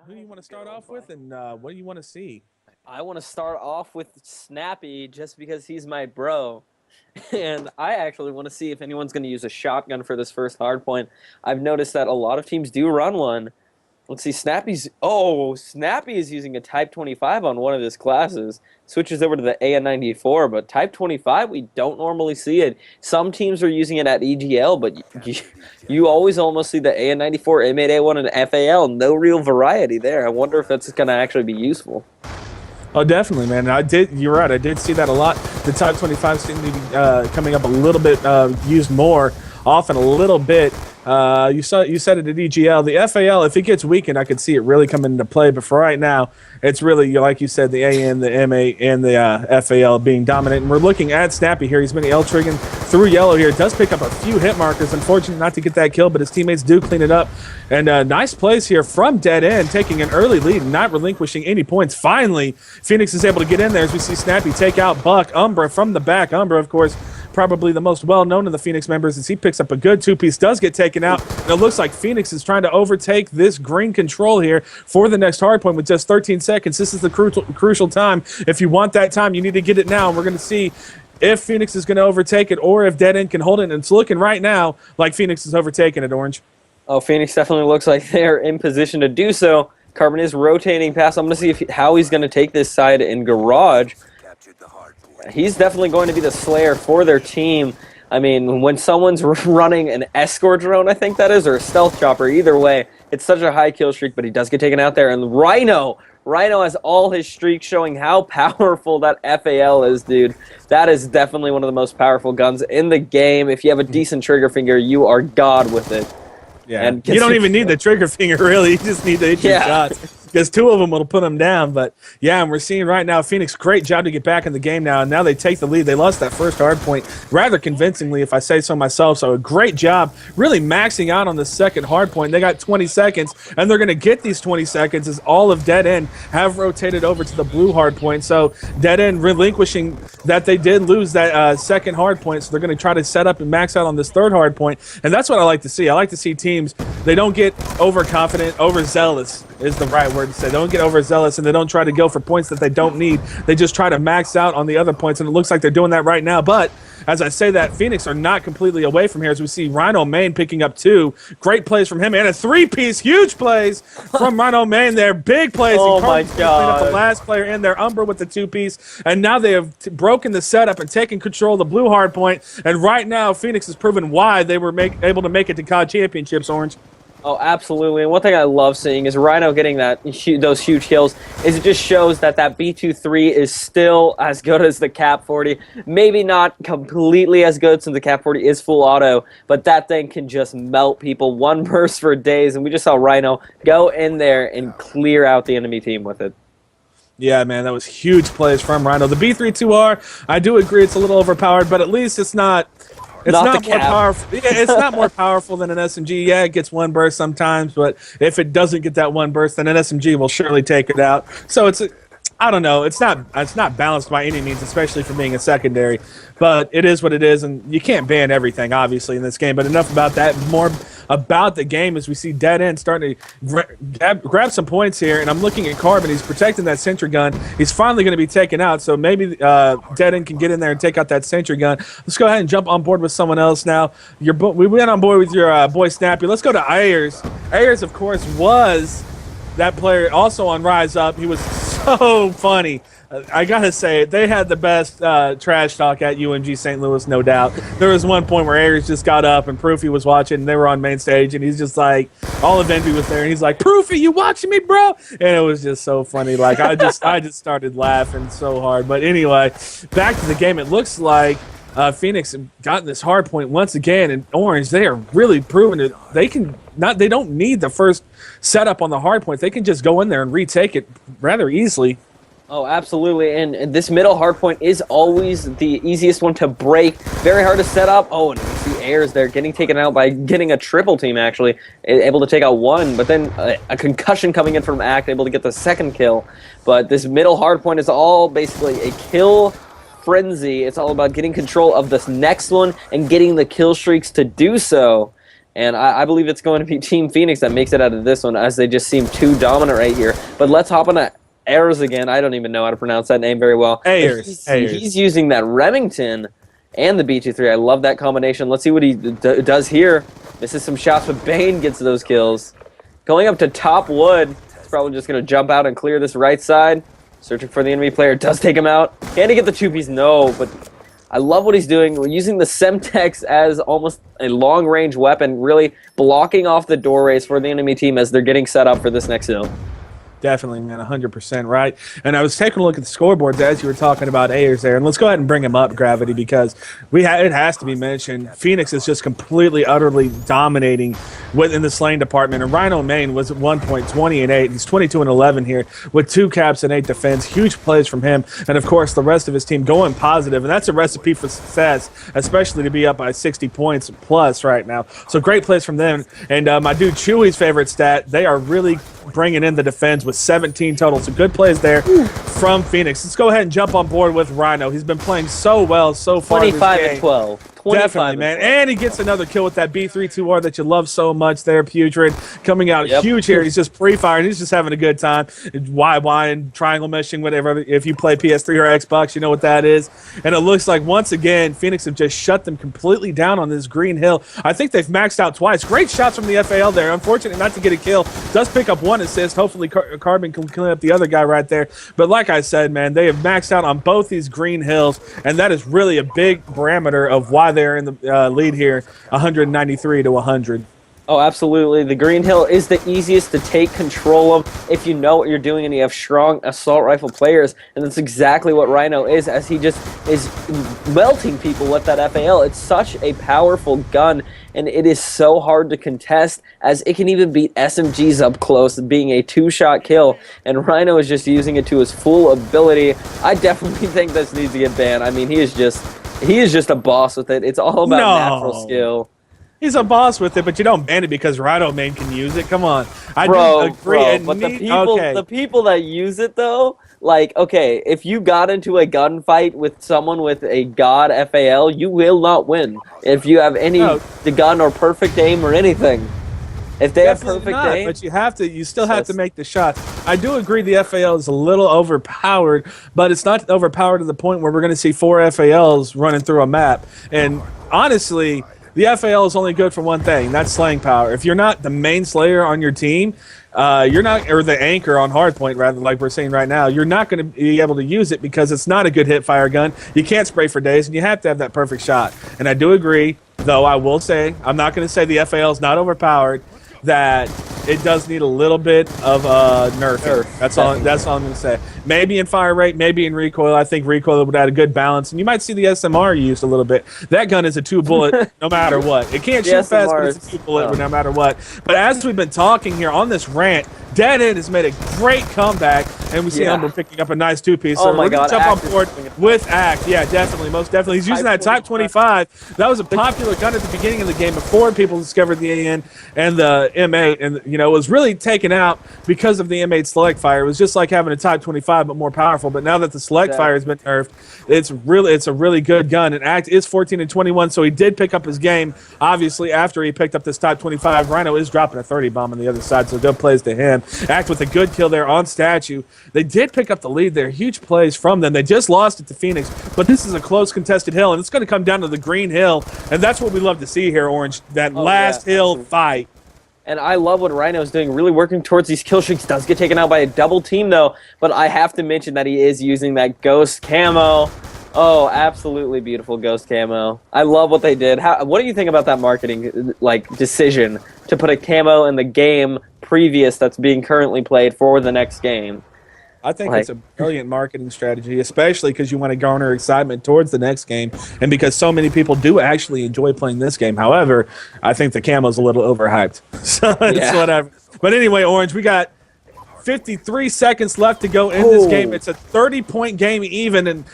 Who do you want to start off with, and what do you want to see? I want to start off with Snappy just because he's my bro. And I actually want to see if anyone's going to use a shotgun for this first hard point. I've noticed that a lot of teams do run one. Let's see, Snappy is using a Type 25 on one of his classes. Switches over to the AN94, but Type 25, we don't normally see it. Some teams are using it at EGL, but you always almost see the AN94, M8A1, and FAL. No real variety there. I wonder if that's going to actually be useful. Oh, definitely, man. You're right. I did see that a lot. The Type 25 seem to be coming up a little bit, used more often a little bit. You said it at EGL. The FAL, if it gets weakened, I could see it really coming into play. But for right now, it's really, like you said, the AN, the M8, and the FAL being dominant. And we're looking at Snappy here. He's been L-trigging through yellow here. Does pick up a few hit markers. Unfortunate not to get that kill, but his teammates do clean it up. And nice plays here from Dead End, taking an early lead and not relinquishing any points. Finally, Phoenix is able to get in there as we see Snappy take out Buck. Umbra from the back. Umbra, of course, probably the most well-known of the Phoenix members, as he picks up a good two-piece, does get taken out, and it looks like Phoenix is trying to overtake this green control here for the next hardpoint with just 13 seconds. This is the crucial time. If you want that time, you need to get it now, and we're going to see if Phoenix is going to overtake it or if Dead End can hold it, and it's looking right now like Phoenix is overtaking it, Orange. Oh, Phoenix definitely looks like they're in position to do so. Carbon is rotating past. I'm going to see how he's going to take this side in Garage. He's definitely going to be the slayer for their team. I mean, when someone's running an escort drone, I think that is, or a stealth chopper, either way, it's such a high kill streak, but he does get taken out there. And Rhino has all his streaks showing how powerful that FAL is, dude. That is definitely one of the most powerful guns in the game. If you have a decent trigger finger, you are god with it. Yeah, and you don't even need the trigger finger, really. You just need to hit your shots. Because two of them will put them down. But, yeah, and we're seeing right now Phoenix, great job to get back in the game now. And now they take the lead. They lost that first hard point rather convincingly, if I say so myself. So a great job really maxing out on the second hard point. They got 20 seconds, and they're going to get these 20 seconds as all of Dead End have rotated over to the blue hard point. So Dead End relinquishing that they did lose that second hard point. So they're going to try to set up and max out on this third hard point. And that's what I like to see. I like to see teams, they don't get overconfident, overzealous is the right word to say. They don't get overzealous, and they don't try to go for points that they don't need. They just try to max out on the other points, and it looks like they're doing that right now. But as I say that, Phoenix are not completely away from here as we see Rhino Main picking up two. Great plays from him, and a three-piece, huge plays from Rhino Main there. Big plays. Oh, my God. Up the last player in there, Umbra with the two-piece, and now they have broken the setup and taken control of the blue hard point. And right now, Phoenix has proven why they were able to make it to COD Championships, Orange. Oh, absolutely. And one thing I love seeing is Rhino getting those huge kills is it just shows that B23 is still as good as the Cap 40. Maybe not completely as good since the Cap 40 is full auto, but that thing can just melt people. One burst for days, and we just saw Rhino go in there and clear out the enemy team with it. Yeah, man, that was huge plays from Rhino. The B32R, I do agree it's a little overpowered, but at least it's not... It's not more powerful. Yeah, it's not more powerful than an SMG. Yeah, it gets one burst sometimes, but if it doesn't get that one burst, then an SMG will surely take it out. So I don't know. It's not balanced by any means, especially for being a secondary. But it is what it is, and you can't ban everything, obviously, in this game. But enough about that. More about the game as we see Dead End starting to grab some points here. And I'm looking at Carbon. He's protecting that sentry gun. He's finally going to be taken out, so maybe Dead End can get in there and take out that sentry gun. Let's go ahead and jump on board with someone else now. We went on board with your boy Snappy. Let's go to Ayers. Ayers, of course, was that player also on Rise Up. He was so funny. I gotta say, they had the best trash talk at UMG St. Louis, no doubt. There was one point where Ayers just got up and Proofy was watching, and they were on main stage, and he's just like, all of Envy was there, and he's like, Proofy, you watching me, bro? And it was just so funny. Like, I just started laughing so hard. But anyway, back to the game. It looks like Phoenix have gotten this hard point once again, and Orange, they are really proving it. They don't need the first setup on the hard point. They can just go in there and retake it rather easily. Oh, absolutely, and this middle hard point is always the easiest one to break. Very hard to set up. Oh, and you see Ayers there getting taken out by getting a triple team, actually. Able to take out one, but then a concussion coming in from Act, able to get the second kill. But this middle hard point is all basically a kill frenzy. It's all about getting control of this next one and getting the kill streaks to do so. And I believe it's going to be Team Phoenix that makes it out of this one, as they just seem too dominant right here. But let's hop on to Ayers again. I don't even know how to pronounce that name very well. Ayers. He's using that Remington and the B23. I love that combination. Let's see what he does here. Misses some shots, but Bane gets those kills. Going up to top wood. He's probably just going to jump out and clear this right side. Searching for the enemy player. Does take him out. Can he get the two-piece? No, but I love what he's doing. We're using the Semtex as almost a long-range weapon, really blocking off the doorways for the enemy team as they're getting set up for this next hill. Definitely, man, 100% right. And I was taking a look at the scoreboards as you were talking about Ayers there, and let's go ahead and bring him up, Gravity, because it has to be mentioned. Phoenix is just completely, utterly dominating within the slaying department. And Rhino Main was at 1 point 20 and 8. He's 22 and 11 here with 2 caps and 8 defense. Huge plays from him, and of course the rest of his team going positive, and that's a recipe for success, especially to be up by 60 points plus right now. So great plays from them. And my dude Chewy's favorite stat, they are really bringing in the defense with 17 total. So good plays there from Phoenix. Let's go ahead and jump on board with Rhino. He's been playing so well so far. 25 and 12. Definitely, man. And he gets another kill with that B32R that you love so much there, Putrid. Coming out huge here. He's just pre-firing. He's just having a good time. Y and triangle meshing, whatever. If you play PS3 or Xbox, you know what that is. And it looks like, once again, Phoenix have just shut them completely down on this green hill. I think they've maxed out twice. Great shots from the FAL there. Unfortunate not to get a kill. Does pick up 1 assist. Hopefully Carbon can clean up the other guy right there. But like I said, man, they have maxed out on both these green hills, and that is really a big parameter of why they're in the lead here, 193 to 100. Oh, absolutely. The Green Hill is the easiest to take control of if you know what you're doing and you have strong assault rifle players, and that's exactly what Rhino is, as he just is melting people with that FAL. It's such a powerful gun, and it is so hard to contest, as it can even beat SMGs up close, being a 2-shot kill, and Rhino is just using it to his full ability. I definitely think this needs to get banned. I mean, he is just a boss with it. It's all about natural skill. He's a boss with it, but you don't ban it because Rhino Main can use it. Come on. I do agree. But the people that use it, though, like, okay, if you got into a gunfight with someone with a god FAL, you will not win if you have the gun or perfect aim or anything. If they have perfect aim, but you still have to make the shot. I do agree the FAL is a little overpowered, but it's not overpowered to the point where we're going to see 4 FALs running through a map. And honestly, the FAL is only good for one thing, that's slaying power. If you're not the main slayer on your team, you're not, or the anchor on Hardpoint, rather, like we're seeing right now, you're not going to be able to use it because it's not a good hit fire gun. You can't spray for days, and you have to have that perfect shot. And I do agree, though I will say, I'm not going to say the FAL is not overpowered, that it does need a little bit of nerf. That's all I'm going to say. Maybe in fire rate, maybe in recoil. I think recoil would add a good balance. And you might see the SMR used a little bit. That gun is a 2-bullet no matter what. It can't shoot fast, but it's a 2-bullet no matter what. But as we've been talking here on this rant, Dead End has made a great comeback, and we see Umber picking up a nice 2-piece. So we're going to jump on board with Act. Yeah, definitely, most definitely. He's using that Type 25. That was a popular gun at the beginning of the game before people discovered the AN and the M8, and it was really taken out because of the M8 select fire. It was just like having a Type 25 but more powerful. But now that the select fire has been nerfed, it's a really good gun. And Act is 14 and 21, so he did pick up his game. Obviously, after he picked up this Type 25, Rhino is dropping a 30 bomb on the other side, so good plays to him. Act with a good kill there on Statue. They did pick up the lead there. Huge plays from them. They just lost it to Phoenix, but this is a close contested hill, and it's going to come down to the green hill, and that's what we love to see here, Orange, that last hill fight. And I love what Rhino's doing, really working towards these kill streaks. Does get taken out by a double team, though, but I have to mention that he is using that ghost camo. Oh, absolutely beautiful ghost camo. I love what they did. What do you think about that marketing decision to put a camo in the game previous that's being currently played for the next game? I think it's a brilliant marketing strategy, especially because you want to garner excitement towards the next game, and because so many people do actually enjoy playing this game. However, I think the camo's a little overhyped. So it's whatever. But anyway, Orange, we got 53 seconds left to go in this game. It's a 30-point game even, and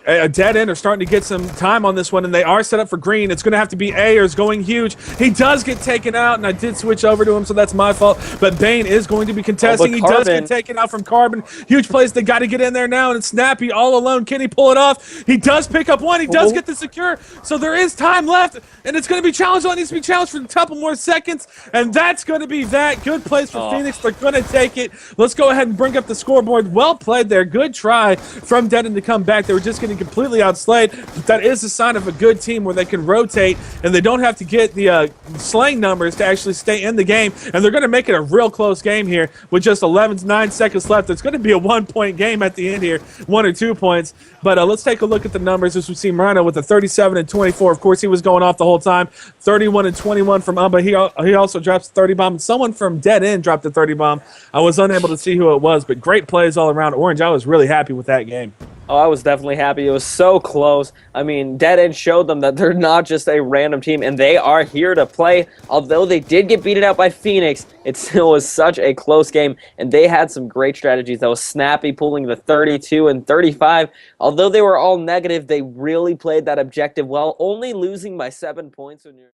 Dead End are starting to get some time on this one, and they are set up for green. It's going to have to be Ayers going huge. He does get taken out, and I did switch over to him, so that's my fault. But Bane is going to be contesting. He does get taken out from Carbon. Huge plays. They got to get in there now, and it's Snappy all alone. Can he pull it off? He does pick up one. He does get the secure, so there is time left, and it's going to be challenged. It needs to be challenged for a couple more seconds, and that's going to be that. Good plays for Phoenix. They're going to take it. Let's go ahead and bring up the scoreboard. Well played there. Good try from Dead End to come back. They were just getting completely outslayed. That is a sign of a good team where they can rotate and they don't have to get the slaying numbers to actually stay in the game, and they're going to make it a real close game here with just 9 seconds left. It's going to be a 1-point game at the end here, 1 or 2 points. But let's take a look at the numbers as we see Marino with a 37 and 24. Of course, he was going off the whole time. 31 and 21 from Umba. He also drops a 30 bomb. Someone from Dead End dropped a 30 bomb. I was unable to see who it was, but great plays all around. Orange, I was really happy with that game. Oh, I was definitely happy. It was so close. I mean, Dead End showed them that they're not just a random team, and they are here to play. Although they did get beaten out by Phoenix, it still was such a close game, and they had some great strategies. That was Snappy pulling the 32 and 35. Although they were all negative, they really played that objective well, only losing by 7 points when you're